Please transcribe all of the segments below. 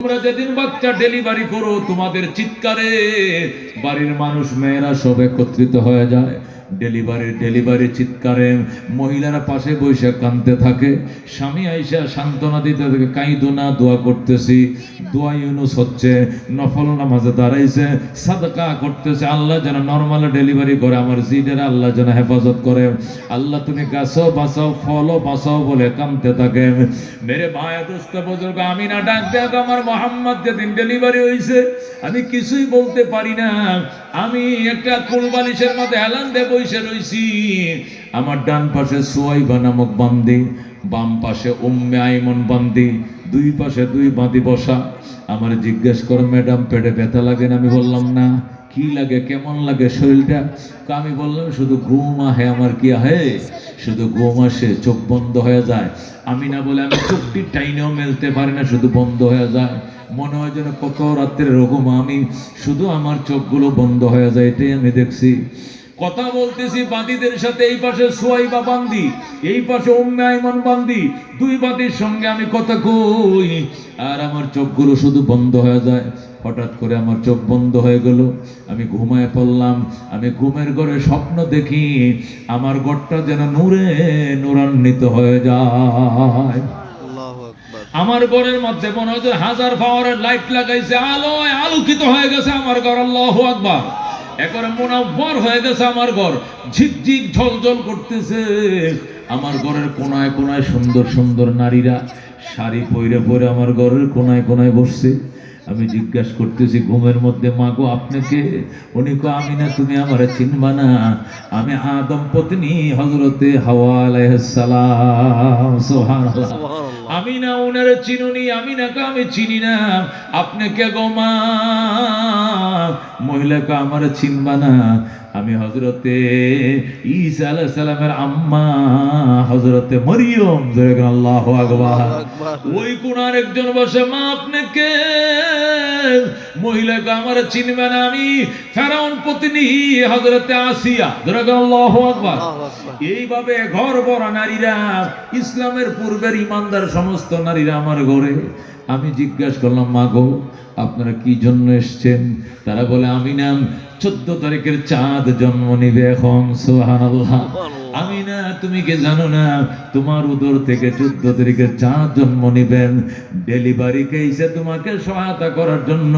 তোমরা যেদিন বাচ্চা ডেলিভারি করো তোমাদের চিৎকারে বাড়ির মানুষ মেয়েরা সব একত্রিত হয়ে যায়। ডেলিভারি চিৎকারে মহিলারা পাশে বসে কাঁদতে থাকে। স্বামী আইসা সান্ত্বনা দিতে থাকে, কাইদো না, দোয়া করতেছি। দোয়া ইউনুস হচ্ছে, নফল নামাজে দাঁড়াইছে, সাদকা করতেছে, আল্লাহ যেন নরমাল ডেলিভারি করে, আমার জিডের আল্লাহ যেন হেফাজত করে, আল্লাহ তুমি গাছও বাঁচাও, ফলও বাঁচাও বলে কাঁদতে থাকে। মেরে ভাই দোস্ত বুজুর্গ, আমি না ডাক দেখ আমার মোহাম্মদ যেদিন ডেলিভারি হয়েছে আমি কিছুই বলতে পারি না। আমি একটা কুলবালিশের মধ্যে হেলান দিয়ে বসে রইছি। আমার ডান পাশে সুয়াইবা নামক বান্দি, বাম পাশে উম্মে আইমন বান্দি, দুই পাশে দুই বাঁধি বসা। আমার জিজ্ঞেস করো, ম্যাডাম পেটে ব্যথা লাগে না? আমি বললাম না। কি লাগে, কেমন লাগে শরীরটা? আমি বললাম শুধু ঘুম আহে। আমার কি আহে? শুধু ঘুম আসে, চোখ বন্ধ হয়ে যায়। আমি না বলে আমি চোখটি টাইনেও মেলতে পারি না, শুধু বন্ধ হয়ে যায়। মনে হয় যেন কত রাত্রের রকম আমি, শুধু আমার চোখগুলো বন্ধ হয়ে যায়। এটাই আমি দেখছি। কথা বলতেছি বান্দীদের সাথে, এই পাশে সুয়াইবা বান্দি, এই পাশে উম্মে আইমন বান্দি, দুই বান্দির সঙ্গে আমি কথা কই আর আমার চোখগুলো শুধু বন্ধ হয়ে যায়। হঠাৎ করে আমার চোখ বন্ধ হয়ে গেল, আমি ঘুমায় পড়লাম। আমি ঘুমের ঘরে স্বপ্ন দেখি আমার ঘরটা যেন নূরে নূরান্বিত হয়ে যায়। আমার ঘরের মধ্যে মনে হয় 1000 পাওয়ারের লাইট লাগাইছে, আলোয় আলোকিত হয়ে গেছে আমার ঘর। আল্লাহু আকবার। একবারে মুনাফফর হয়ে গেছে আমার ঘর, ঝিকঝিক ঝলঝল করতেছে। আমার ঘরের কোনায় কোনায় সুন্দর সুন্দর নারীরা শাড়ি পরে পরে আমার ঘরের কোনায় কোনায় বসছে। আমি জিজ্ঞাসা করতেছি ঘুমের মধ্যে, মা গো আপনি কে? উনি কো, আমি না, তুমি আমারে চিনবা না, আমি আদম পত্নী হযরতে হাওয়া আলাইহিস সালাম। সুবহানাল্লাহ। আমি না উনারে চিনুনি, আমি না কা, আমি চিনি না। আপনি কে গো মা? মহিলা কা, আমারে চিনবা না, আমি হযরতে ঈসা আলাইহিস সালামের আম্মা হযরতে মরিয়ম। আল্লাহু আকবার। ওই কোনার একজন বসে, মা আপনি কে? মহিলাকে আমার চিনবে না, আমি ফেরাউন পত্নী হযরতে আসিয়া। আল্লাহু আকবার। এইভাবে ঘর ভরা নারীরা, ইসলামের পূর্বের ইমানদার সমস্ত নারীরা আমার ঘরে। আমি জিজ্ঞাসা করলাম, মা গো আপনারা কি জন্য এসছেন? তারা বলে, আমি না 14 তারিখের চাঁদ জন্ম নিবে এখন। সুবহানাল্লাহ। আমি না, তুমি কি জানো না তোমার উদর থেকে 14 তারিখের চাঁদ জন্ম নিবেন? ডেলিভারি কেসে তোমাকে সহায়তা করার জন্য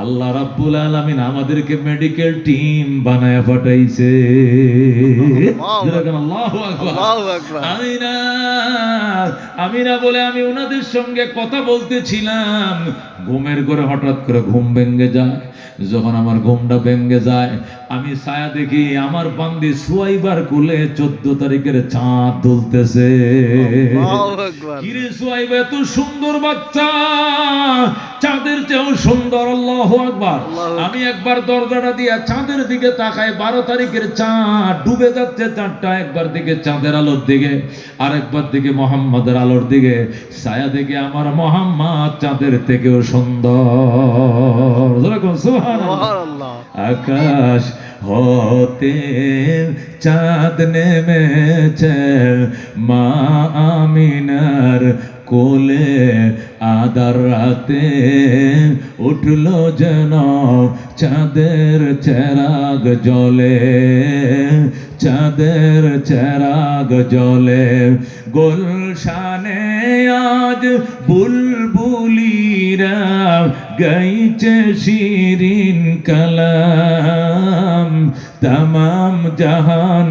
আল্লাহ রাব্বুল আলামিন আমাদেরকে মেডিকেল টিম বানায় পাঠাইছে। আল্লাহু আকবার। আমি না বলে আমি ওনাদের সঙ্গে কথা বলতেছিলাম। ঘুমের ঘরে হঠাৎ করে ঘুম ভেঙে যায়। যখন আমার ঘুমটা ভেঙে যায়, আমি ছায়া দেখি আমার বান্দি সুয়াইবার কোলে 14 তারিখের চাঁদ দুলতেছে। কিরে সুয়াইবা, এত সুন্দর বাচ্চা, চাঁদের চেয়েও সুন্দর। আল্লাহু আকবার। আমি একবার দরজাটা দিয়া চাঁদের দিকে তাকাই, 12 তারিখের চাঁদ ডুবে যাচ্ছে। চাঁদটা একবার দিকে চাঁদের আলোর দিকে, আরেকবার দিকে মোহাম্মদের আলোর দিকে। ছায়া দেখে আমার মোহাম্মদ চাঁদের থেকেও সুন্দর। সুবহানাল্লাহ। আকাশ হতে চাঁদ নেমেছে মা আমিনার কোলে, আদার রাতে উঠলো যেন চাঁদের চেরাগ জ্বলে, চাঁদের চেরাগ জ্বলে। গুলশানে আজ বুলবুলিরা গাইছে শিরিন কালাম, তামাম জাহান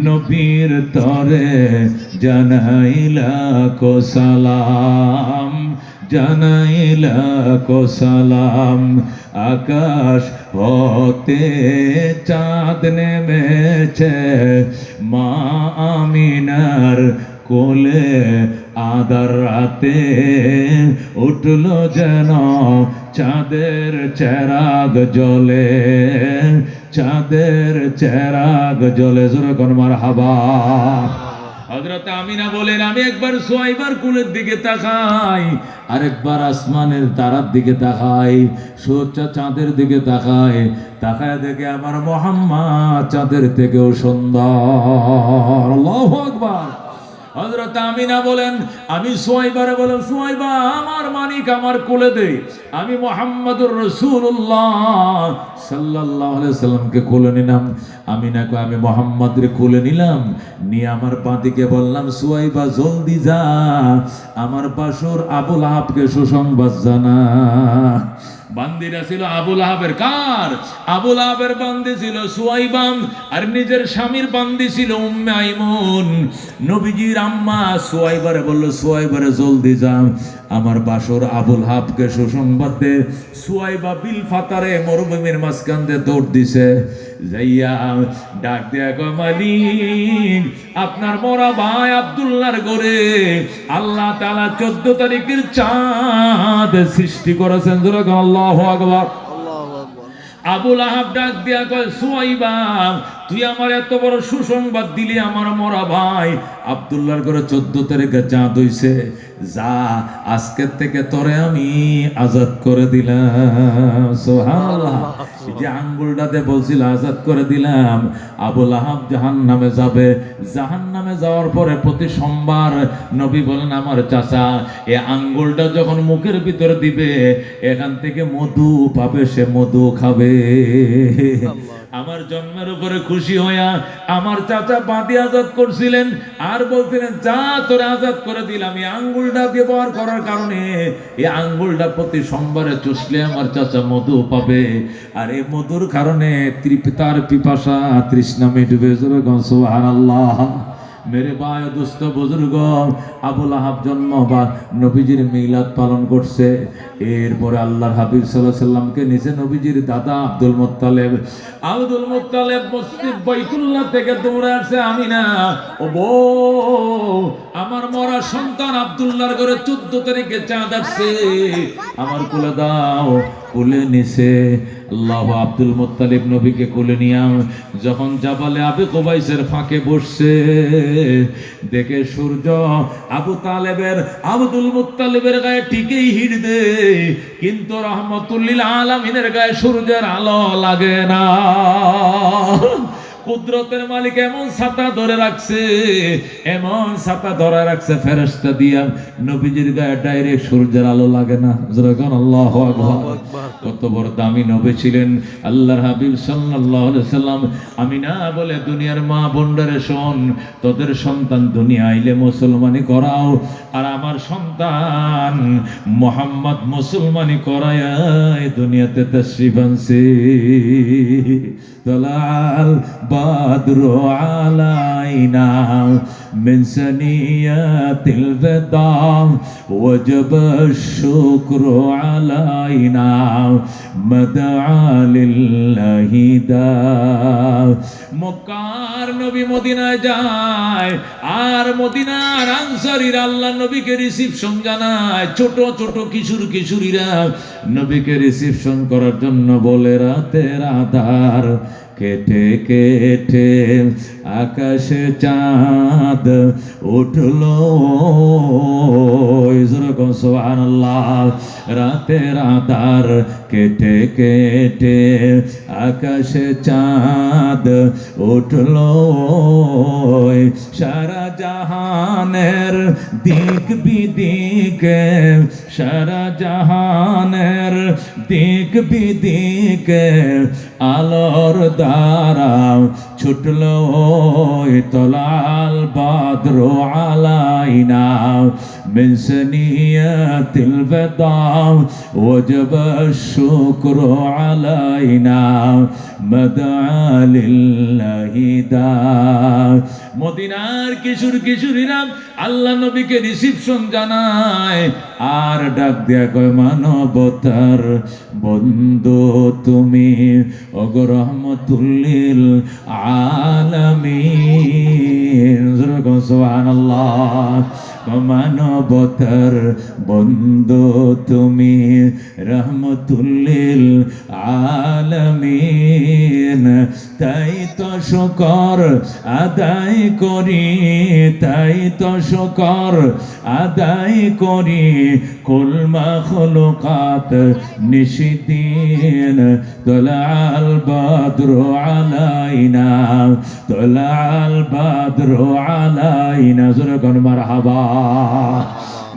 নবীর তরে জানাইলা কো সালাম, জানাইলা কো সালাম। আকাশ হতে চাঁদ নেমেছে মা আমিনার কোলে, আদার রাতে উঠলো যেন চাঁদের চেরাগ জ্বলে, চাঁদের চেরাগ জ্বলে। জোরে কোন মারহাবা। হযরত আমিনা বলেন, আমি একবার সুয়াইবার কুলের দিকে তাকাই, আরেকবার আসমানের তারার দিকে তাকাই, সূর্য চাঁদের দিকে তাকাই, তাকায় দেখে আমার মোহাম্মদ চাঁদের থেকেও সুন্দর। আল্লাহু আকবার। হযরত আমিনা বলেন, আমি সুয়াইবারে বলেন, সুয়াইবা আমার মানিক আমার কোলে দে। আমি মুহাম্মদুর রাসূলুল্লাহ সাল্লাল্লাহু আলাইহি সাল্লামকে কোলে নিলাম। আমিনা কয়, আমি মুহাম্মদের কোলে নিলাম, নিয়ে আমার বাঁদিকে বললাম, সুয়াইবা জলদি যা, আমার বাসুর আবুল আহাবকে সুসংবাদ জানা। বান্দিরা ছিল আবুল আহাবের, কার? আবুল আহাবের বান্দি ছিল সুয়াইবা, আর নিজের স্বামীর বান্দি ছিল উম্মে আইমুন। নবীজির আম্মা সুয়াইবারে বলল, সুয়াইবারে জলদি যা, আমার বাসর আবুল আহাবকে সুসংবাদ দে। সুয়াইবা বিল ফাতারে মরুভূমির মাঝখান দিয়ে দৌড় দিছে, যাইয়া ডাক দেয়া কয়, মালিক আপনার মরা ভাই আব্দুল্লাহর ঘরে আল্লাহ তাআলা 14 তারিখের চাঁদ সৃষ্টি করেছেন। যেরকম আল্লাহু আকবার। আবুল আহাব ডাক দিয়া কয়, সুয়াইবা তুই আমার এত বড় সুসংবাদ দিলি, আমার মরা ভাই আব্দুল্লাহর ঘরে 14 তারিখে চাঁদ হইছে, যা আজকের থেকে তোরে আমি আজাদ করে দিলাম। সুবহানাল্লাহ। যে আঙ্গুলটাতে বলছিল আজাদ করে দিলাম, আবুল আহাব জাহান্নামে যাবে। জাহান্নামে যাওয়ার পরে প্রতি সোমবার নবী বলেন, আমার চাচা এই আঙ্গুলটা যখন মুখের ভিতরে দিবে, এখান থেকে মধু পাবে, সে মধু খাবে। আমার জন্মের উপরে খুশি হইয়া আমার চাচা বাঁধি আজাদ করছিলেন, আর বলছিলেন, যা তোরে আজাদ করে দিলাম। এই আঙ্গুলটা ব্যবহার করার কারণে, এই আঙ্গুলটা প্রতি সোমবারে চুষলে আমার চাচা মধু পাবে, আর এই মধুর কারণে তার পিপাসা তৃষ্ণা মিটবে। সুবহানাল্লাহ। মেরে ভাই দোস্ত বুজুর্গ, আবুল আহাব জন্ম বা নবীজির মিলাদ পালন করছে। এরপরে আল্লাহর হাবিব সাল্লাল্লাহু আলাইহি সাল্লামকে নিচে নবীজির দাদা আব্দুল মুত্তালিব মসজিদ বাইতুল্লাহ থেকে দৌড়ে আসছে, আমিনা ও বউ, আমার মরা সন্তান আব্দুল্লাহর ঘরে 14 তারিখে চাঁদ আসছে, আমার কোলে দাও। কোলে নিছে আল্লাহ। আব্দুল মুত্তালিব নবীকে কোলে নিয়া যখন জাবালে আবি কুবাইসের ফাঁকে বসছে, দেখে সূর্য আব্দুল মুত্তালিবের গায়ে ঠিকই হিট দে, কিন্তু রহমতুল্লিল আলামিনের গায়ে সূর্যের আলো লাগে না। কুদরতের মালিক এমন ছাতা ধরে রাখছে, এমন ছাতা ধরে রাখছে ফেরেশতা দিয়া, নবীজির গায়ে ডাইরেক্ট সূর্যের আলো লাগে না। যখন আল্লাহু আকবার। কত বড় দামি নবী ছিলেন আল্লাহর হাবিব সাল্লাল্লাহু আলাইহি সাল্লাম। আমিনা বলে, দুনিয়ার মা বোনরে শোন, তোদের সন্তান দুনিয়া আইলে মুসলমানি করাও, আর আমার সন্তান মুহাম্মদ মুসলমানি করায়া দুনিয়াতে তাশরীফ আনছে। তলাল বাদরু আলাইনা মিন সানিয়াতিল বিদা ওয়াজাবা শুকরু আলাইনা মাদআ লিল্লাহি দা। মক্কার নবী মদিনায় যায়, আর মদিনার আনসারীরা আল্লাহ নবীকে রিসিপশন জানায়। ছোট ছোট কিশোরীরা নবীকে রিসিপশন করার জন্য বলে, রাতের আধার কেটে কেটে আকাশে চাঁদ উঠলো। সুবহানাল্লাহ। রাতের আধার কেটে কেটে আকাশে চাঁদ উঠলো, সারা জাহানের দিক বিদিকে, সারা জাহানের দিক বিদিকে আলোর দ্বারা ছুটলো। তলাল বাদরু আলাইনা মিন সানিয়াতিল বিদা ওয়াজাবা শুকরু আলাইনা মাদআ লিল্লাহি দা। মদিনার কিশোরীরা আল্লাহ নবীকে রিসিপশন জানায়, আর ডাক দেয়া কয়, মানবতার বন্ধু তুমি, ওগো রহমতুল্লিল আলামিন। সুবহানাল্লাহ। মানবতার বন্ধু তুমি, রহমতুল্লিল আলামিন। তাই তো শুকর আদায় করি, তাই তো শুকর আদায় করি কুল মাখলুকাত নিশিদিন তলাল বাদরু আলাইনা তলাল বাদরু আলাইনা জোরে কোন মারহাবা।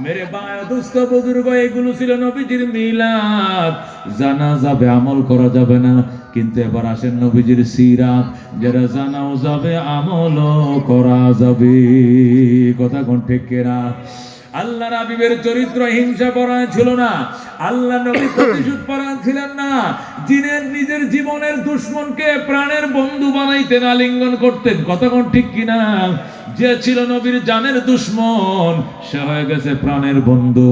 মেরে বায়া দোস্ত বুজুর্গ, এগুলো ছিল নবীজির মিলাদ। জানা যাবে, আমল করা যাবে না, কিন্তু এবার আসেন নবীজির সিরাত, যারা জানাও যাবে আমলও করা যাবে। কথা কোন ঠিক কিনা? আল্লাহ নবীর চরিত্র হিংসা পরায়ণ ছিল না, আল্লাহ নবী প্রতিশোধ পরায়ণ ছিলেন না। যিনি নিজের জীবনের দুশ্মনকে প্রাণের বন্ধু বানাইতেন, আলিঙ্গন করতেন। কথা কোন ঠিক কিনা? যে ছিল নবীর জানের দুশ্মন, সে হয়ে গেছে প্রাণের বন্ধু।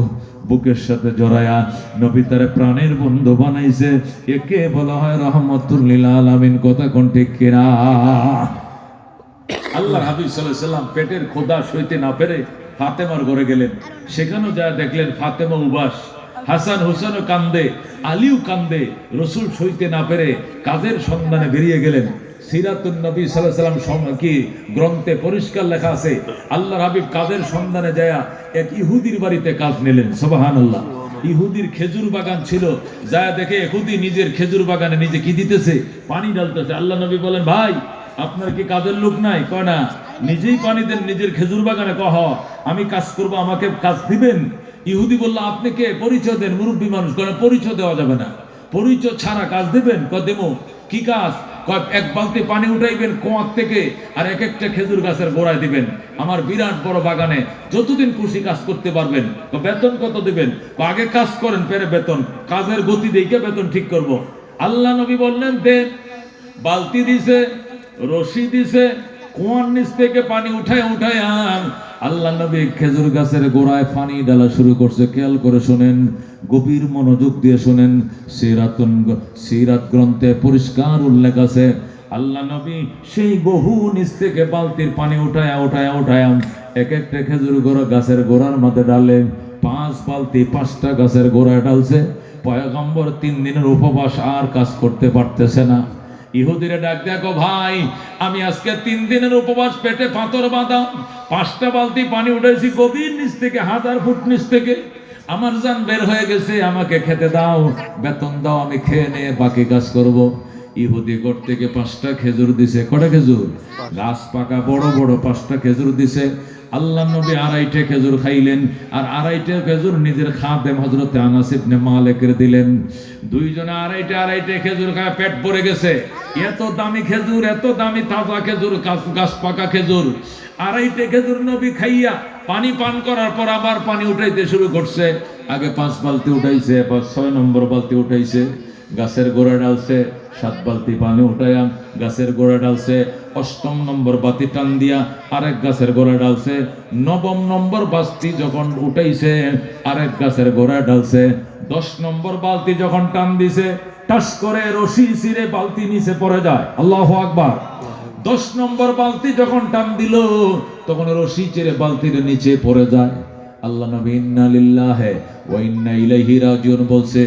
বুকের সাথে জড়ায়া নবী তার প্রাণের বন্ধু বানাইছে। একে বলা হয় রহমতুল লিল আলামিন। কথা কোন ঠিক কিনা? আল্লাহ হাবিব সাল্লাল্লাহু আলাইহি সাল্লাম পেটের ক্ষুধা সইতে না পেরে ফাতেমার ঘরে গেলেন। সেখানেও যা দেখলেন ফাতেমা উবাস, হাসান হুসেনও কান্দে, আলীও কান্দে। রসুল সইতে না পেরে কাজের সন্ধানে বেরিয়ে গেলেন। সিরাতুন নবী সাল্লাল্লাহু আলাইহি সাল্লাম কি গ্রন্থে পরিষ্কার লেখা আছে, আল্লাহর হাবিব কাজের সন্ধানে যায়া এক ইহুদির বাড়িতে কাজ নিলেন। সুবহানাল্লাহ। ইহুদির খেজুর বাগান ছিল, যায় দেখে ইহুদি নিজের খেজুর বাগানে নিজে কি দিতেছে, পানি ঢালতেছে। আল্লাহ নবী বলেন, ভাই আপনার কি কাজের লোক নাই? কয় না। নিজেই পানি দেন নিজের খেজুর বাগানে। কহ আমি কাজ করব, আমাকে কাজ দিবেন? ইহুদি বলল, আপনি কে? পরিচয় দেন। মুরব্বী মানুষ। কয় পরিচয় দেওয়া যাবে না, পরিচয় ছাড়া কাজ দিবেন? কয় দেবো। কি কাজ? কয় এক বালতি পানি উঠাইবেন কুয়ার থেকে, আর এক একটা খেজুর গাছের গোড়ায় দিবেন। আমার বিরাট বড় বাগানে যতদিন খুশি কাজ করতে পারবেন। বেতন কত দিবেন? আগে কাজ করেন, পেরে বেতন, কাজের গতি দেখে বেতন ঠিক করব। আল্লাহ নবী বললেন দেন। বালতি দিছে, রশি দিছে, কুয়ার নিচ থেকে পানি উঠায় উঠায় আন। আল্লাহ নবী খেজুর গাছের গোড়ায় পানি ঢালা শুরু করছে। খেয়াল করে শোনেন, গভীর মনোযোগ দিয়ে শোনেন। সিরাত গ্রন্থে পরিষ্কার উল্লেখ আছে, আল্লাহ নবী সেই বহু নিচ থেকে বালতির পানি উঠায় উঠায় উঠায় এক একটা খেজুর গাছের গোড়ার মধ্যে ডালে। 5 বালতি 5টা গাছের গোড়ায় ডালছে। পয়গম্বর 3 দিনের উপবাস, আর কাজ করতে পারতেছে না। ইহুদিরা ডাক দেখো, ভাই আমি আজকে 3 দিনের উপবাস, পেটে পাথর বাঁধা, 5টা বালতি পানি উঠাইছি গভীর নিচ থেকে, 1000 ফুট নিচ থেকে। আমার জান বের হয়ে গেছে, আমাকে খেতে দাও, বেতন দাও, আমি খেয়ে নিয়ে বাকি কাজ করব। ইহুদি ঘর থেকে 5টা খেজুর দিছে। কটা খেজুর? গাছ পাকা বড় বড় 5টা খেজুর দিছে। আল্লাহ নবী 2.5টে খেজুর খাইলেন, আর 2.5টে খেজুর নিজের খাদেম হযরত আনাস ইবনে মালিকের দিলেন। দুইজনে 2.5টে খেজুর খায় পেট ভরে গেছে। এত দামি খেজুর, এত দামি তাজা খেজুর, গাছ পাকা খেজুর। 2.5টে খেজুর নবী খাইয়া পানি পান করার পর আবার পানি উঠাইতে শুরু করছে। আগে 5 বালতি উঠাইছে, এবার 6 নম্বর বালতি উঠাইছে। গাছের গোড়া ডালছে, 7 বালতি পানি উঠাইয়া গাছের গোড়া ডালছে। 8ম নম্বর বাতি টান দিয়া আরেক গাছের গোড়া ডালছে। 9ম নম্বর বালতি যখন উঠাইছে, আরেক গাছের গোড়া ডালছে। 10 নম্বর বালতি যখন টান দিছে, টাস করে রশি ছিঁড়ে বালতি নিচে পড়ে যায়। আল্লাহু আকবার। 10 নম্বর বালতি যখন টান দিল, তখন রশি ছিঁড়ে বালতির নিচে পড়ে যায়। আল্লাহ নবী ইন্না লিল্লাহি ওয়া ইন্না ইলাইহি রাজিউন বলছে।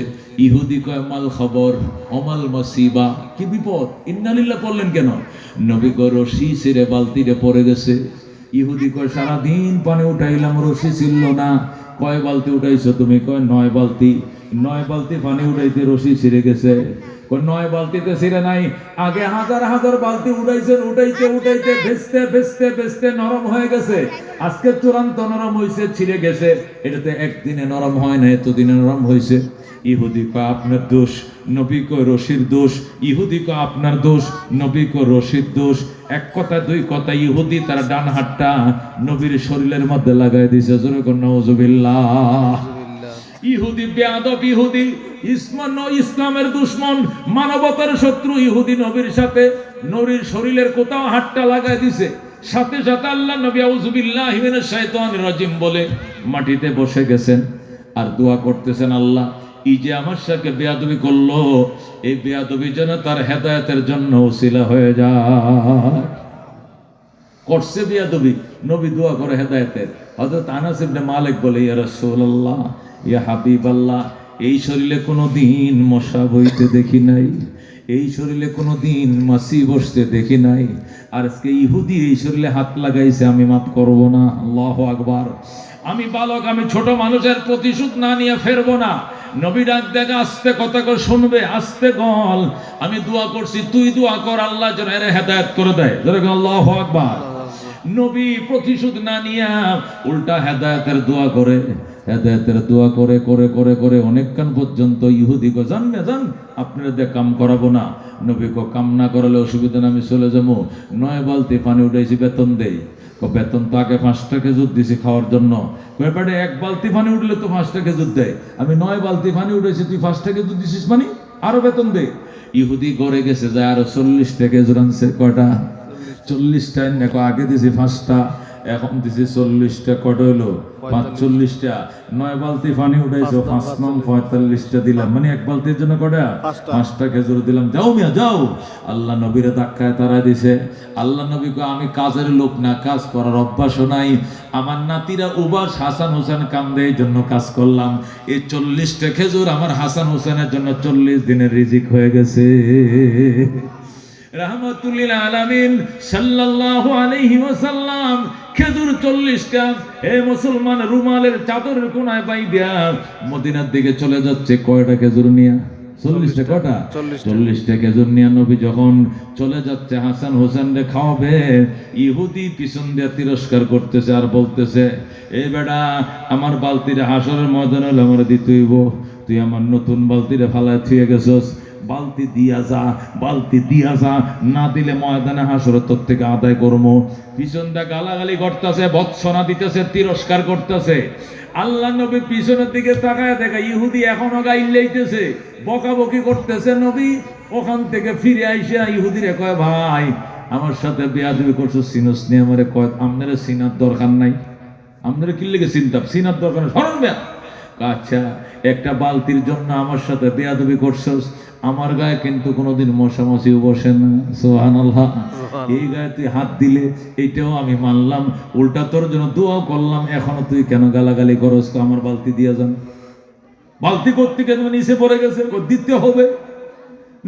ইহুদি কয় মাল খবর, অমাল মাসিবা, কি বিপদ? ইন্না লিল্লাহ বললেন কেন? নবী কয় রশি ছিঁড়ে বালতিতে পড়ে গেছে। ইহুদি কয় সারাদিন পানি উঠাইলাম, রশি ছিল না। কয় বালতি উঠাইছো তুমি? কয় 9 বালতি। 9 বালতি পানি উঠাইতে রশি ছিঁড়ে গেছে। 9 বালতিতে ছিঁড়ে নাই, আগে 1000 বালতি উঠাইছেন, উঠাইতে উঠাইতে ভেস্তে ভেস্তে ভেস্তে নরম হয়ে গেছে। আজকে চূড়ান্ত নরম হয়েছে, ছিঁড়ে গেছে। এটাতে একদিনে নরম হয় না, এতদিনে নরম হয়েছে। ইহুদি কয় আপনার দোষ, নবী কয় রশির দোষ। ইহুদি কয় আপনার দোষ, নবী কয় রশির দোষ। এক কথা দুই কথা, ইহুদি তার ডান হাতটা নবীর শরীরের মধ্যে লাগাই দিয়েছে। জোরে কোন নাউজুবিল্লাহ। ইহুদি বেয়াদব, ইহুদি ইসলামের দুশ্মন, মানবতার শত্রু। ইহুদি নবীর সাথে নবীর শরীরের কোথাও হাতটা লাগাই দিছে। সাথে সাথে আল্লাহ নবী আউযুবিল্লাহি মিনাশ শাইতানির রাজিম বলে মাটিতে বসে গেছেন, আর দোয়া করতেছেন, আল্লাহ এই যে আমার সাথে বেয়াদবি করলো, এই বেয়াদবি যেন তার হেদায়েতের জন্য ওসিলা হয়ে যায়। করছে বেয়াদবি, নবী দোয়া করে হেদায়েতের। হযরত আনাস ইবনে মালিক বলে, ইয়া রাসূলুল্লাহ, ইয়া হাবিবাল্লাহ, এই শরীরে কোনো দিন মশা বইতে দেখি নাই, এই শরীরে কোনোদিন মাসি বসতে দেখি নাই, আর আজকে ইহুদি এই শরীরে হাত লাগাইছে, আমি মাফ করব না। আল্লাহু আকবার। আমি বালক, আমি ছোট মানুষের প্রতিশোধ না নিয়ে ফেরবো না। নবী ডাক দেখে আস্তে কথা কর, শুনবে আস্তে গল। আমি দোয়া করছি, তুই দোয়া কর, আল্লাহ যেন এর হেদায়েত করে দেয়। যেরকম আল্লাহু আকবার। নবী প্রতিশোধ না নিয়া উল্টা হেদায়েতের দোয়া করে, হেদায়েতের দোয়া করে করে করে করে অনেকক্ষণ পর্যন্ত ইহুদি কো জান না জান, আপনারা দিয়ে কাম করাবো না। নবী কো কাম না করালে অসুবিধা না, আমি চলে যাবো। 9 বালতি পানি উঠাইছি, বেতন দেই। বেতন তো আগে 5টা খেজুর দিছি খাওয়ার জন্য। ব্যাপারে 1 বালতি পানি উঠলে তো 5টা খেজুর দেয়, আমি 9 বালতি পানি উঠেছি, তুই 5টা খেজুর দিছিস মানে আরো বেতন দে। ইহুদি গড়ে গেছে যায় আরো 40টা খেজুর আনছে। কয়টা? 40টা। দেখো আগে দিছি 5টা, এখন দিছি 40টা। কত হইলো? 45টা। 9 বালতি পানি উঠাইছো, 5 নং 45টা দিলাম, মানে 1 বালতির জন্য কটা? 5টা খেজুর দিলাম। যাও মিয়া যাও। আল্লাহ নবীরে ধাক্কায় তারা দিছে। আল্লাহ নবী কো আমি কাজের লোক না, কাজ করার অভ্যাসও নাই। আমার নাতিরা উবাস হাসান হোসেন কান্দে, এই জন্য কাজ করলাম। এই 40টা খেজুর আমার হাসান হোসেনের জন্য 40 দিনের রিজিক হয়ে গেছে। রাহমাতুল্লিল আলামিন সাল্লাল্লাহু আলাইহি ওয়াসাল্লাম খেজুর 40টা এ মুসলমান রুমালের চাদরের কোনায় পাই দিয়া মদিনার দিকে চলে যাচ্ছে। কয়টা খেজুর নিয়া? 40টা। কটা? 40টা খেজুর নিয়া নবী যখন চলে যাচ্ছে, হাসান হোসেন রে খাওয়াবে, ইহুদি পিছন দিয়ে তিরস্কার করতেছে আর বলতেছে, এই বেটা আমার বালতিরে হাসরের ময়দানে হলে আমার দিতে হইব, তুই আমার নতুন বালতিরে ফালায় থুয়ে গেছস, বালতি দিয়া যা, বালতি দিয়া যা, না দিলে ময়দানে হাসরে তোর থেকে আদায় করবো। পিছন দা গালাগালি করতেছে, ভৎসনা দিতেছে, তিরস্কার করতেছে। আল্লাহ নবী পিছনের দিকে তাকায় দেখা ইহুদি এখনো গাইলাইতেছে, বকাবকি করতেছে। নবী ওখান থেকে ফিরে আইসা ইহুদিরে কয়, ভাই আমার সাথে বেয়াদবি করছো, সিনোস নি আমারে? কয় আপনারা সিনার দরকার নাই, আপনারা কি লেগে চিন্তা সিনার দরকার নেই, সরণ বেয়া। আচ্ছা, একটা বালতির জন্য আমার সাথে বেয়াদবি করছস, আমার গায়ে কিন্তু কোনোদিন মশামাছিও বসে না। সুবহানাল্লাহ। এই গায়ে তুই হাত দিলে এইটাও আমি মানলাম, উল্টা তোর জন্য দোয়া করলাম, এখনো তুই কেন গালাগালি করস? আমার বালতি দিয়া যান। বালতি করতে কেন নিচে পড়ে গেছে, দিতে হবে।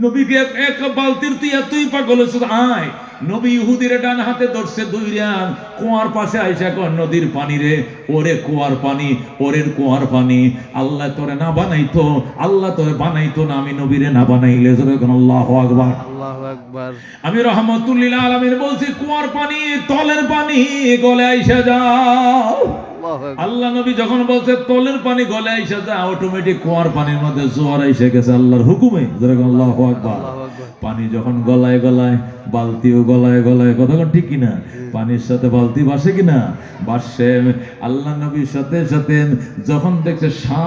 নবীকে এক বালতির তুই এতই পাগল হয়েছে, আয়। নবী ইহুদির ডান হাতে ধরছে, দুইরা কুয়ার পাশে আইসা কর, নদীর পানি রে, ওরে কুয়ার পানি, ওরের কুয়ার পানি। আল্লাহ তোরে না বানাইতো, আল্লাহ তোরে বানাইতো না, আমি নবীরে না বানাইলে। আল্লাহু আকবার, আল্লাহু আকবার। আমি রাহমাতুল্লিল আলামিন বলছি, কুয়ার পানি, তলের পানি গলে আইসা যাও। আল্লাহ নবী যখন বলছে তলের পানি গলে আইসা যা, অটোমেটিক কুয়ার পানির মধ্যে জোয়ার আইসা গেছে আল্লাহর হুকুমে। আল্লাহু আকবার। পানি যখন গলায় গলায়, বালতিও গলায় গলায়, কতক্ষণ ঠিক কিনা? পানির সাথে বালতি বাসে কিনা? বাসে। আল্লাহ নবীর সাথে সাথে যখন দেখছে সা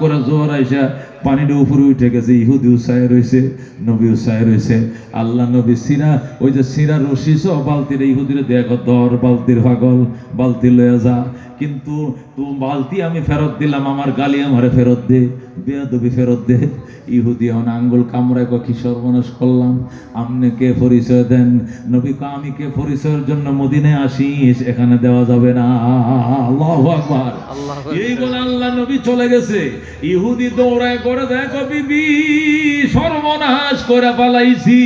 করে জোয়ার আইসা পানিটা উপরে উঠে গেছে, ইহুদি উৎসাহে রয়েছে, নবী উৎসাহে রয়েছে। আল্লাহ নবী সিরা, ওই যে সিরা রশি সহ বালতির ইহুদিরে দেখো, ধর বালতির পাগল, বালতি লয়ে যা। কিন্তু তুমি বালতি আমি ফেরত দিলাম, আমার গালি আমারে ফেরত দে, বেয়াদবি ফেরত দে। ইহুদি এখন আঙ্গুল কামড়ায়, কি সর্বনাশ করলাম, আপনি কে পরিচয় দেন? নবী কা আমি কে পরিচয়ের জন্য মদিনায় আসিস, এখানে দেওয়া যাবে না। আল্লাহু আকবার। এই বলে আল্লাহ নবী চলে গেছে। ইহুদি দৌড়ায় করে দেখো, বিবি সর্বনাশ করে পালাইছি।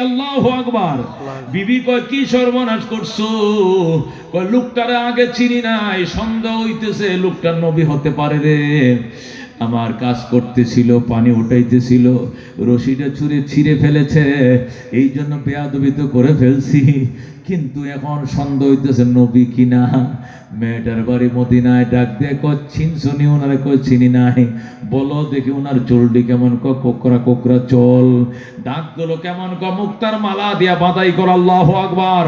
আল্লাহু আকবার। বিবি কয়, কি সর্বনাশ করছো? কয়, লোকটারে আগে চিনি নাই, সন্দেহ হইতেছে লোকটা নবী হতে পারে রে। আমার কাজ করতেছিল, পানি উঠাইতেছিল, রশিটা ছুঁড়ে ছিঁড়ে ফেলেছে, এই জন্য বেয়াদবি তো করে ফেলছি, কিন্তু এখন সন্দেহ হইতেছে নবী কিনা। মেয়েটার বাড়ি মদিনায়, ডাক দিয়ে কয়, চিনছনি ওনারে? কয়, চিনি নাই। বলো দেখি ওনার চুলটি কেমন? কোকরা কোকরা চল। দাঁতগুলো কেমন? মুক্তার মালা দিয়া বাঁধাই কর। আল্লাহু আকবার।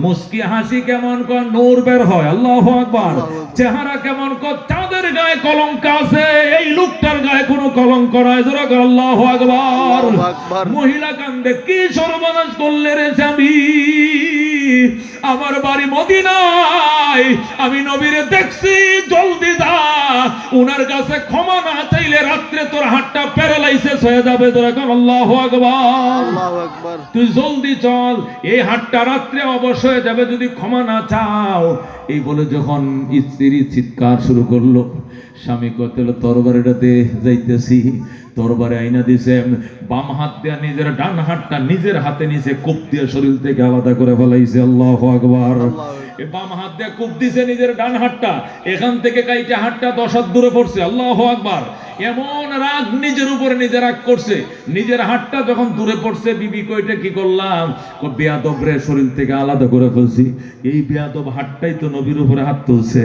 মুস্কি হাসি কেমন? নূর বের হয়। আল্লাহু আকবার। চেহারা কেমন? চাঁদের গায়ে কলঙ্ক আছে, এই লোকটার গায়ে কোনো কলঙ্ক নাই। জোরে কর আল্লাহু আকবার। মহিলা কান্দে, কি সর্বনাশ করলে রে স্বামী? আমার বাড়ি মদিনায়, আমি নবীরে দেখছি, জলদি যা, উনার কাছে ক্ষমা না চাইলে রাত্রে গেলে তোর হাতটা প্যারালাইসিস হয়ে যাবে। তোরা কোন আল্লাহু আকবার। আল্লাহু আকবার। তুই জলদি চল, এই হাতটা রাত্রে অবশ্য হয়ে যাবে যদি ক্ষমা না চাও। এই বলে যখন স্ত্রী চিৎকার শুরু করলো, স্বামী কত তরবারিটাতে যাইতেছি, তরবারে আইনা দিছে, বাম হাত দিয়ে নিজের ডান হাতটা নিজের হাতে নিচে কোপ দিয়ে শরীর থেকে আলাদা করে ফেলাইছে। আল্লাহু আকবার। এই বাম হাত দিয়ে কোপ দিছে নিজের ডান হাতটা, এখান থেকে কাইটা হাতটা 10 হাত দূরে পড়ছে। আল্লাহু আকবার। এমন রাগ নিজের উপরে নিজে রাগ করছে, নিজের হাতটা যখন দূরে পড়ছে, বিবি কইটা কি করলাম, বেয়াদব রে শরীর থেকে আলাদা করে ফেলছি। এই বেয়াদব হাতটাই তো নবীর উপরে হাত তুলছে।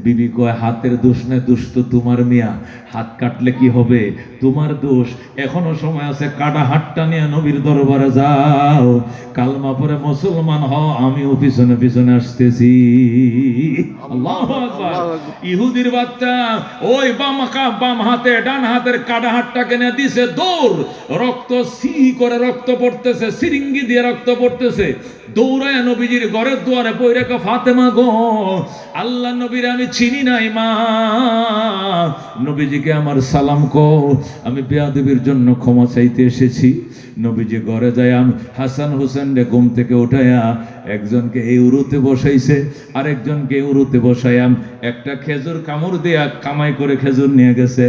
বিবি কয় হাতের দোষ নেই, দোষ তো তোমার মিয়া, হাত কাটলে কি হবে, তোমার দোষ, এখনো সময় আছে, কাটা হাতটা নিয়ে নবীর দরবারে যাও, কালমা পরে মুসলমান হও, আমিও পিছনে পিছনে আসতেছি। আল্লাহু আকবার। ইহুদির বাচ্চা ওই বাম হাতে ডান হাতের কাটা হাতটাকে নিয়ে দিছে দৌড়, রক্ত সি করে রক্ত পড়তেছে, সিরিঙ্গি দিয়ে রক্ত পড়তেছে, দৌড়ায় নবীজির ঘরের দুয়ারে পইরা কা, ফাতেমা গো, আল্লাহ নবীর আমি চিনি নাই মা, নবীজিকে আমার সালাম কো, আমি বেয়াদবির জন্য ক্ষমা চাইতে এসেছি। নবীজি ঘরে যায়, হাসান হোসেন রে ঘুম থেকে উঠাইয়া একজনকে এই উরুতে বসাইছে, আরেকজনকে এই উরুতে বসাইয়াম, একটা খেজুর কামড় দিয়া কামাই করে খেজুর নিয়ে গেছে,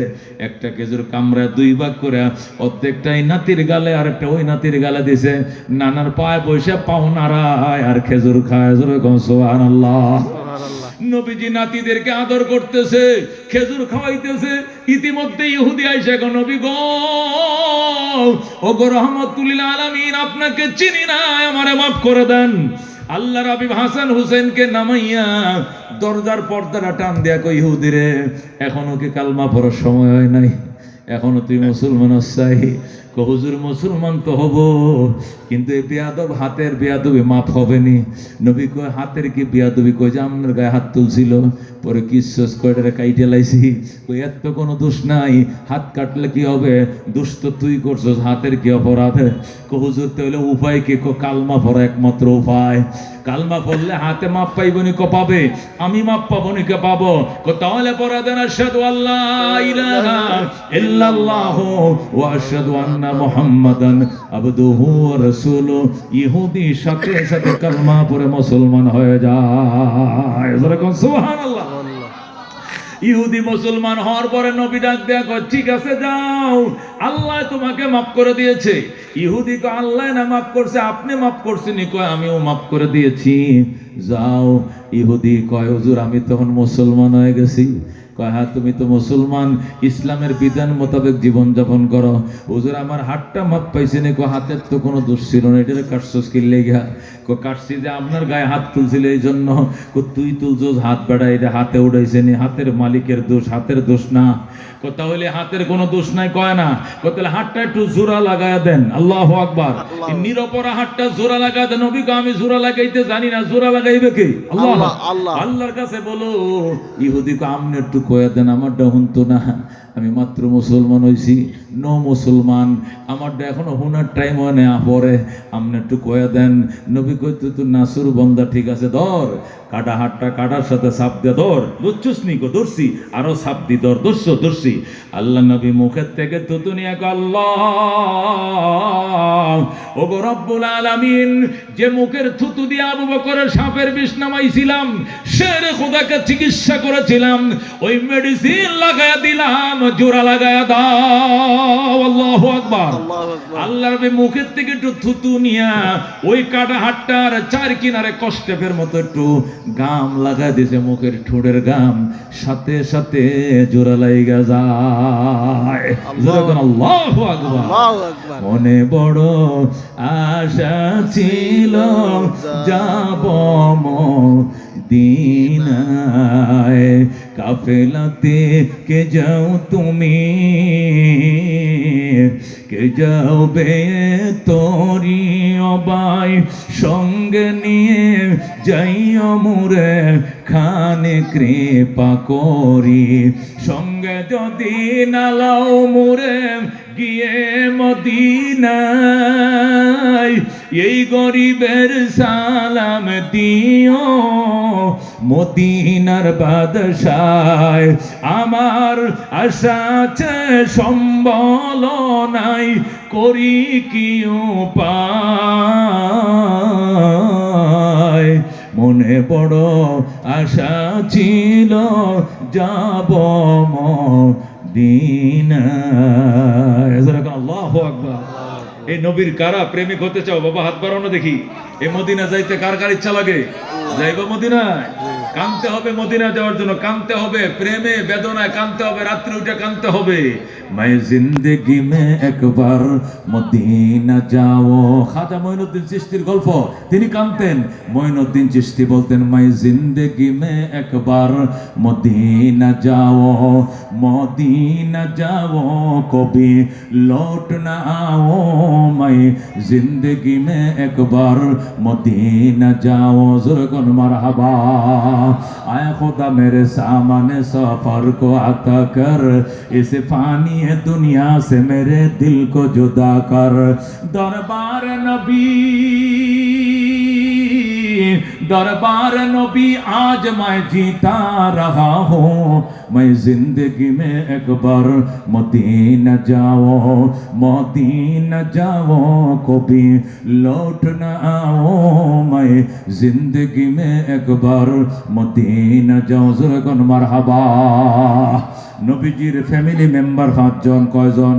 একটা খেজুর কামড়া 2 ভাগ করে, অর্ধেকটাই নাতির গালে আর একটা ওই নাতির গালে দিছে, নানার পায়ে বসে পাও নাড়ায় আর খেজুর খায়। সুবহানাল্লাহ। নবীজি নাতিদেরকে আদর করতেছে, খেজুর খাওয়াইতেছে। ইতিমধ্যে ইহুদি আইসা গো, নবী গো, ও গো রহমাতুল আলামিন, আপনাকে চিনি না, আমারে মাফ করে দেন। আল্লাহর হাবিব হাসান হুসেনকে নামাইয়া দরজার পর্দাটা টান দেয়া কই, ইহুদি রে, এখনো কি কালমা পড়ার সময় হয় নাই, এখনো তুই মুসলমান হচ্ছাই? হুজুর মুসলমান তো হব, কিন্তু এই বেয়াদব হাতের বেয়াদবি মাফ হবে নি। নবী কয় হাতের কি বেয়াদবি, কই যে আপনার গায়ে হাত তুলছিল, পরে কিসস কয়টারে কাইটে লাইছি, কই এত তো কোনো দোষ নাই, হাত কাটলে কি হবে, দোষ তো তুই করছস, হাতের কি অপরাধ? হুজুর তাহলে উপায় কি? কালমা পড়া একমাত্র উপায়, কালমা পড়লে হাতে মাপ পাইবনি, পাবে, আমি মাপ পাবনি, পাবো, তাহলে পড়া দেন আশহাদু আল্লাহ ইলাহা ইল্লাল্লাহু ওয়া আশহাদু আন্না মুহাম্মাদান আবদুহু ওয়া রাসূলুহু। ইহুদি সাথে সাথে কালমা পড়ে মুসলমান হয়ে যায়। সুবহানাল্লাহ। ইহুদি মুসলমান হওয়ার পরে নবী ডাক দেয়া কয়, ঠিক আছে যাও, আল্লাহ তোমাকে মাফ করে দিয়েছে। ইহুদি কয়, আল্লাহ না মাফ করছে, আপনি মাফ করছেন? কয়, আমিও মাফ করে দিয়েছি, যাও। ইহুদি কয়, হুজুর আমি তখন মুসলমান হয়ে গেছি। কয়, হ্যাঁ তুমি তো মুসলমান, ইসলামের বিধান মোতাবেক জীবন যাপন করো। হুজুর আমার হাতটা মাপ পাইছেনি। কয়, হাতের তো কোনো দোষ ছিল না, এটা কাটছস কি লেগা? কয়, কাটছি যে আপনার গায়ে হাত তুলছিল এই জন্য। তুই তুলছস হাত বেড়া, এটা হাতে উঠাইছেনি, হাতের মালিকের দোষ, হাতের দোষ না। তাহলে হাতের কোনো দোষ নাই? কয় না। তাহলে হাতটা একটু জোড়া লাগায়া দেন। আল্লাহু আকবার। নিরপরা হাতটা জোড়া লাগা দেন। নবী কয়, আমি জোড়া লাগাইতে জানি না, জোড়া লাগাইবে কে? আল্লাহ। আল্লাহর কাছে বলো। ইহুদি কয়, আমনে একটু কয়া দেন, আমারটা হুনতো না, আমি মাত্র মুসলমান হইছি, নো মুসলমান, আমারটা এখনো হুনার টাইম হয় না, পরে আমনে একটু কয়া দেন। নবী কই, তুই নাসুর বন্দা, ঠিক আছে ধর, কাটা হাতটা কাটার সাথে সাপ দিয়ে ধর, ধরছুস নি? কো ধরছি, আরো সাপ দি ধর, ধরছি। আল্লাহ নবী মুখের থেকে তুতু নিয়ে আল্লাহ ও গো রব্বুল আলামিন, যে মুখের থুতু দিয়ে আবু বকরের সাপের বিষ নামাইছিলাম, শেরে খোদাকে চিকিৎসা করেছিলাম, ওই মেডিসিন লাগায়া দিলাম, জোড়া লাগায়া দাও। আল্লাহু আকবার। আল্লাহর নবী মুখের থেকে একটু থুতু নিয়া ওই কাটা হাতটার 4 কিনারে কষ্টেপের মতো একটু গাম লাগায় দিয়েছে, মুখের ঠোঁটের গাম, সাথে সাথে জোড়া লাইগা যায়। আল্লাহু আকবার। মনে বড় আশা ছিল যাব মদিনায়, কাফেলাতে কে যাও তুমি, কে যাবে তোরি অবাই, সঙ্গে নিয়ে যাইও মুরে খানে কৃপা করি, সঙ্গে যদি নালাও মুরে গিয়ে মদিনায়, এই গরিবের সালাম দিও মদিনার বাদশায়, আমার আশা আছে সম্বল নাই, করি কি উপায়, মনে বড় আশা ছিল যাব মদিনায়। আল্লাহু আকবার। এই নবীর কারা প্রেমিক হতে চাও বাবা? হাত বাড়ানো দেখি। এই মদিনা যাইতে কার কার ইচ্ছা লাগে? যাইবা মদিনায়? কাঁদতে হবে মদিনা যাওয়ার জন্য, কাঁদতে হবে প্রেমে বেদনায়, কাঁদতে হবে রাত্রি উঠে কাঁদতে হবে। मैं जिंदगी में एक बार মদিনা যাও। খাজা মঈনুদ্দিন চিশতির গল্প, তিনি কাঁদতেন। মঈনুদ্দিন চিশতি বলতেন मैं जिंदगी में एक बार মদিনা যাও, মদিনা যাও কবি लौट ना आओ, मैं जिंदगी में एक बार मदीना जाओ। ज़ुरगुन मरहबा। आए खुदा मेरे सामने सफर को आता कर, इस फानी दुनिया से मेरे दिल को जुदा कर। दरबार नबी, दरबार नबी आज मैं जीता रहा हूँ, मैं जिंदगी में एक बार मदीना जाओ, मदीना जाओ कभी लौट न आओ, मैं जिंदगी में एक बार मदीना जाओ। ज़ुरगुन मरहबा। নবীজির ফ্যামিলি মেম্বার 5 জন। কয়জন?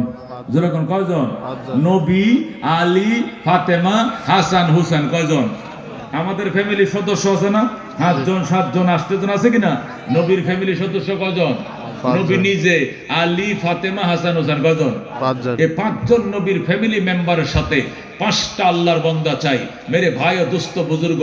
যেরকম কয়জন? নবী, আলী, ফাতেমা, হাসান, হুসেন। কয়জন? আমাদের ফ্যামিলি সদস্য আছে না? 5 জন, 7 জন, 8 জন আছে কিনা? নবীর ফ্যামিলি সদস্য কয়জন? নবী নিজে, আলী, ফাতেমা, হাসান, হুসেন। কয়জন? 5 জন। এই 5 জন নবীর ফ্যামিলি মেম্বারের সাথে 5টা আল্লাহর বান্দা চাই। মেরে ভাই ও দোস্ত বুজুর্গ,